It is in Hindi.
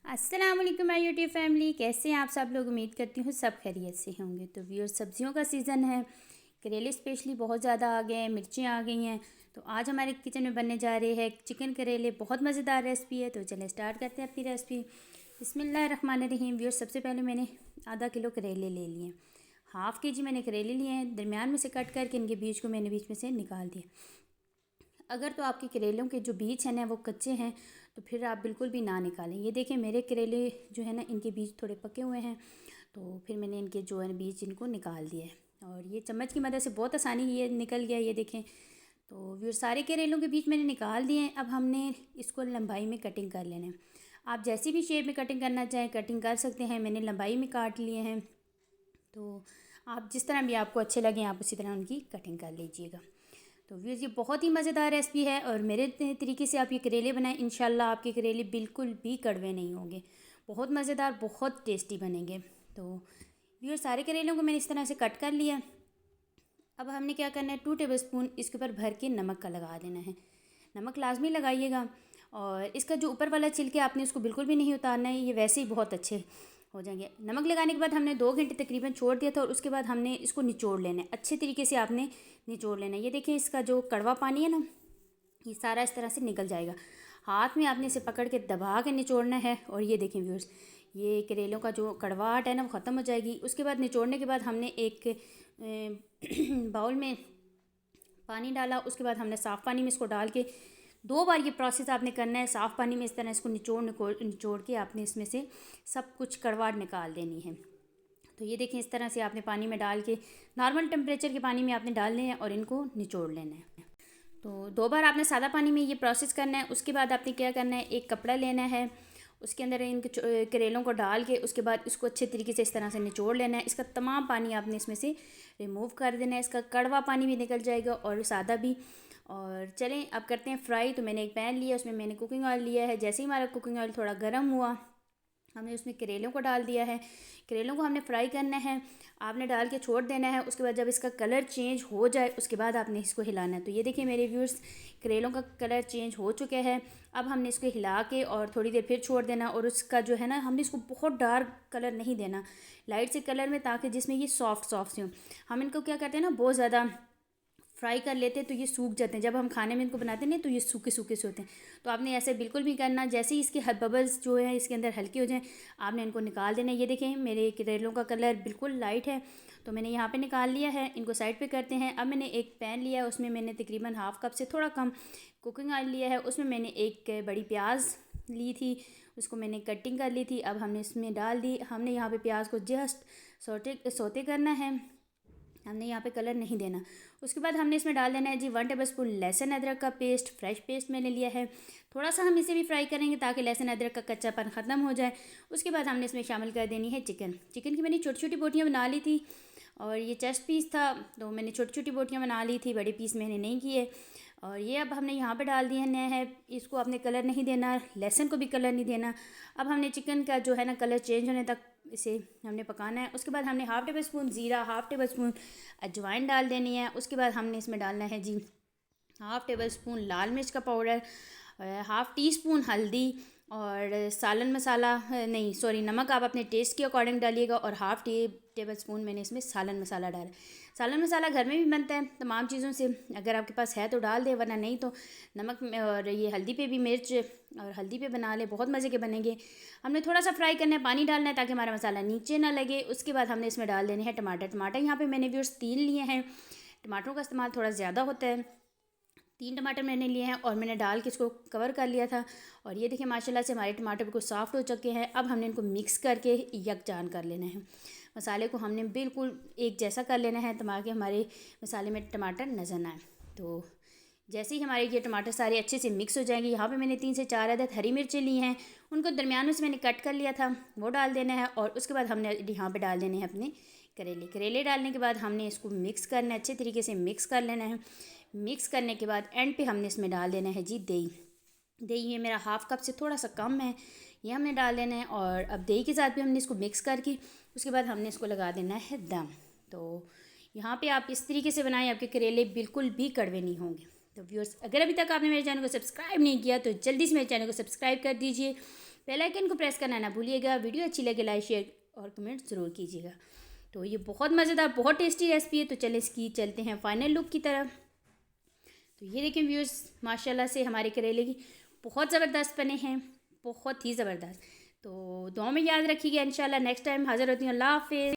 अस्सलाम वालेकुम माय यूट्यूब फैमिली। कैसे हैं आप सब लोग? उम्मीद करती हूँ सब खैरियत से होंगे। तो व्यूअर्स, सब्जियों का सीज़न है, करेले स्पेशली बहुत ज़्यादा आ गए हैं, मिर्चें आ गई हैं। तो आज हमारे किचन में बनने जा रहे हैं चिकन करेले। बहुत मज़ेदार रेसिपी है, तो चलें स्टार्ट करते हैं अपनी रेसिपी। बिस्मिल्लाहिर्रहमानिर्रहीम। व्यूअर्स, सबसे पहले मैंने आधा किलो करेले ले लिए, हाफ़ के जी मैंने करेले लिए हैं। दरमियान में से कट करके इनके बीज को मैंने बीच में से निकाल दिया। अगर तो आपके करेलों के जो बीज हैं ना वो कच्चे हैं तो फिर आप बिल्कुल भी ना निकालें। ये देखें, मेरे करेले जो है ना इनके बीज थोड़े पके हुए हैं, तो फिर मैंने इनके जो है बीज इनको निकाल दिए और ये चम्मच की मदद से बहुत आसानी ये निकल गया। ये देखें, तो फिर सारे करेलों के बीज मैंने निकाल दिए हैं। अब हमने इसको लंबाई में कटिंग कर लेना है। आप जैसी भी शेप में कटिंग करना चाहें कटिंग कर सकते हैं। मैंने लंबाई में काट लिए हैं, तो आप जिस तरह भी आपको अच्छे लगें आप उसी तरह उनकी कटिंग कर लीजिएगा। तो व्यूअर्स, ये बहुत ही मज़ेदार रेसिपी है और मेरे तरीके से आप ये करेले बनाएं, इंशाल्लाह आपके करेले बिल्कुल भी कड़वे नहीं होंगे। बहुत मज़ेदार, बहुत टेस्टी बनेंगे। तो व्यूअर्स, सारे करेलों को मैंने इस तरह से कट कर लिया। अब हमने क्या करना है, 2 टेबलस्पून इसके ऊपर भर के नमक का लगा देना है। नमक लाजमी लगाइएगा और इसका जो ऊपर वाला छिलके आपने उसको बिल्कुल भी नहीं उतारना है, ये वैसे ही बहुत अच्छे हो जाएंगे। नमक लगाने के बाद हमने 2 घंटे तकरीबन छोड़ दिया था और उसके बाद हमने इसको निचोड़ लेना है। अच्छे तरीके से आपने निचोड़ लेना है। ये देखिए, इसका जो कड़वा पानी है ना ये सारा इस तरह से निकल जाएगा। हाथ में आपने इसे पकड़ के दबा के निचोड़ना है और ये देखें व्यूअर्स, ये करेलों का जो कड़वाहट है ना वो ख़त्म हो जाएगी। उसके बाद निचोड़ने के बाद हमने एक बाउल में पानी डाला। उसके बाद हमने साफ़ पानी में इसको डाल के 2 बार ये प्रोसेस आपने करना है। साफ़ पानी में इस तरह इसको निचोड़ के आपने इसमें से सब कुछ कड़वाहट निकाल देनी है। तो ये देखें, इस तरह से आपने पानी में डाल के नॉर्मल टेम्परेचर के पानी में आपने डालने हैं और इनको निचोड़ लेना है। तो 2 बार आपने सादा पानी में ये प्रोसेस करना है। उसके बाद आपने क्या करना है, एक कपड़ा लेना है, उसके अंदर इन करेलों को डाल के उसके बाद इसको अच्छे तरीके से इस तरह से निचोड़ लेना है। इसका तमाम पानी आपने इसमें से रिमूव कर देना है। इसका कड़वा पानी भी निकल जाएगा और सादा भी। और चलें अब करते हैं फ्राई। तो मैंने एक पैन लिया, उसमें मैंने कुकिंग ऑयल लिया है। जैसे ही हमारा कुकिंग ऑयल थोड़ा गर्म हुआ हमने उसमें करेलों को डाल दिया है। करेलों को हमने फ्राई करना है, आपने डाल के छोड़ देना है। उसके बाद जब इसका कलर चेंज हो जाए उसके बाद आपने इसको हिलाना है। तो ये देखिए मेरे व्यूअर्स, करेलों का कलर चेंज हो चुका है। अब हमने इसको हिला के और थोड़ी देर फिर छोड़ देना और उसका जो है ना हमने इसको बहुत डार्क कलर नहीं देना, लाइट से कलर में, ताकि जिसमें ये सॉफ्ट सॉफ्ट से हो। हम इनको क्या करते हैं ना, बहुत ज़्यादा फ्राई कर लेते हैं तो ये सूख जाते हैं। जब हम खाने में इनको बनाते हैं ना तो ये सूखे सूखे से होते हैं। तो आपने ऐसे बिल्कुल भी करना। जैसे ही इसके बबल्स जो है इसके अंदर हल्के हो जाएं आपने इनको निकाल देना है। ये देखें, मेरे करेलों का कलर बिल्कुल लाइट है तो मैंने यहाँ पे निकाल लिया है। इनको साइड पे करते हैं। अब मैंने एक पैन लिया है, उसमें मैंने तकरीबन हाफ़ कप से थोड़ा कम कुकिंग ऑयल लिया है। उसमें मैंने एक बड़ी प्याज ली थी, उसको मैंने कटिंग कर ली थी। अब हमने इसमें डाल दी। हमने यहाँ पे प्याज को जस्ट सोते करना है, हमने यहाँ पे कलर नहीं देना। उसके बाद हमने इसमें डाल देना है जी 1 टेबलस्पून लहसुन अदरक का पेस्ट, फ्रेश पेस्ट मैंने लिया है। थोड़ा सा हम इसे भी फ्राई करेंगे ताकि लहसुन अदरक का कच्चापन ख़त्म हो जाए। उसके बाद हमने इसमें शामिल कर देनी है चिकन की मैंने छोटी छोटी बोटियाँ बना ली थी और ये चेस्ट पीस था तो मैंने छोटी छोटी बोटियाँ बना ली थी, बड़े पीस मैंने नहीं किए। और ये अब हमने यहाँ पे डाल दिया है। इसको आपने कलर नहीं देना, लहसुन को भी कलर नहीं देना। अब हमने चिकन का जो है ना कलर चेंज होने तक इसे हमने पकाना है। उसके बाद हमने हाफ़ टेबल स्पून ज़ीरा, हाफ़ टेबल स्पून अजवाइन डाल देनी है। उसके बाद हमने इसमें डालना है जी हाफ़ टेबल स्पून लाल मिर्च का पाउडर, हाफ़ टी स्पून हल्दी और सालन मसाला नहीं सॉरी नमक आप अपने टेस्ट के अकॉर्डिंग डालिएगा और हाफ़ टेबल स्पून मैंने इसमें सालन मसाला डाला। सालन मसाला घर में भी बनता है तमाम चीज़ों से, अगर आपके पास है तो डाल दे, वरना नहीं तो नमक में और ये हल्दी पे भी मिर्च और हल्दी पे बना ले, बहुत मज़े के बनेंगे। हमने थोड़ा सा फ्राई करना है, पानी डालना है ताकि हमारा मसाला नीचे ना लगे। उसके बाद हमने इसमें डाल देने हैं टमाटर यहाँ पे मैंने व्यूअर्स 3 लिए हैं। टमाटरों का इस्तेमाल थोड़ा ज़्यादा होता है। 3 टमाटर मैंने लिए हैं और मैंने डाल के इसको कवर कर लिया था। और ये देखिए माशाल्लाह से हमारे टमाटर बिल्कुल सॉफ्ट हो चुके हैं। अब हमने इनको मिक्स करके यकजान कर लेना है। मसाले को हमने बिल्कुल एक जैसा कर लेना है ताकि हमारे मसाले में टमाटर नज़र ना आए। तो जैसे ही हमारे ये टमाटर सारे अच्छे से मिक्स हो जाएंगे, यहाँ पे मैंने 3 से 4 अदद हरी मिर्चें ली हैं, उनको दरमियान में से मैंने कट कर लिया था, वो डाल देना है। और उसके बाद हमने यहाँ पे डाल देने हैं अपने करेले डालने के बाद हमने इसको मिक्स करना है, अच्छे तरीके से मिक्स कर लेना है। मिक्स करने के बाद एंड पे हमने इसमें डाल देना है जी दही ये मेरा हाफ़ कप से थोड़ा सा कम है, ये हमने डाल देना है। और अब दही के साथ भी हमने इसको मिक्स करके उसके बाद हमने इसको लगा देना है दम। तो यहाँ पे आप इस तरीके से बनाएं, आपके करेले बिल्कुल भी कड़वे नहीं होंगे। तो व्यूअर्स, अगर अभी तक आपने मेरे चैनल को सब्सक्राइब नहीं किया तो जल्दी से मेरे चैनल को सब्सक्राइब कर दीजिए बेल आइकन को प्रेस करना ना भूलिएगा। वीडियो अच्छी लगे लाइक शेयर और कमेंट ज़रूर कीजिएगा। तो ये बहुत मज़ेदार बहुत टेस्टी रेसिपी है। तो चलिए इसकी चलते हैं फाइनल लुक की तरफ। तो ये देखें व्यूअर्स, माशाल्लाह से हमारे करेले की बहुत ज़बरदस्त बने हैं, बहुत ही ज़बरदस्त। तो दुआ में याद रखिएगा। इंशाल्लाह नेक्स्ट टाइम हाज़िर होती हूँ। अल्लाह हाफ़िज़।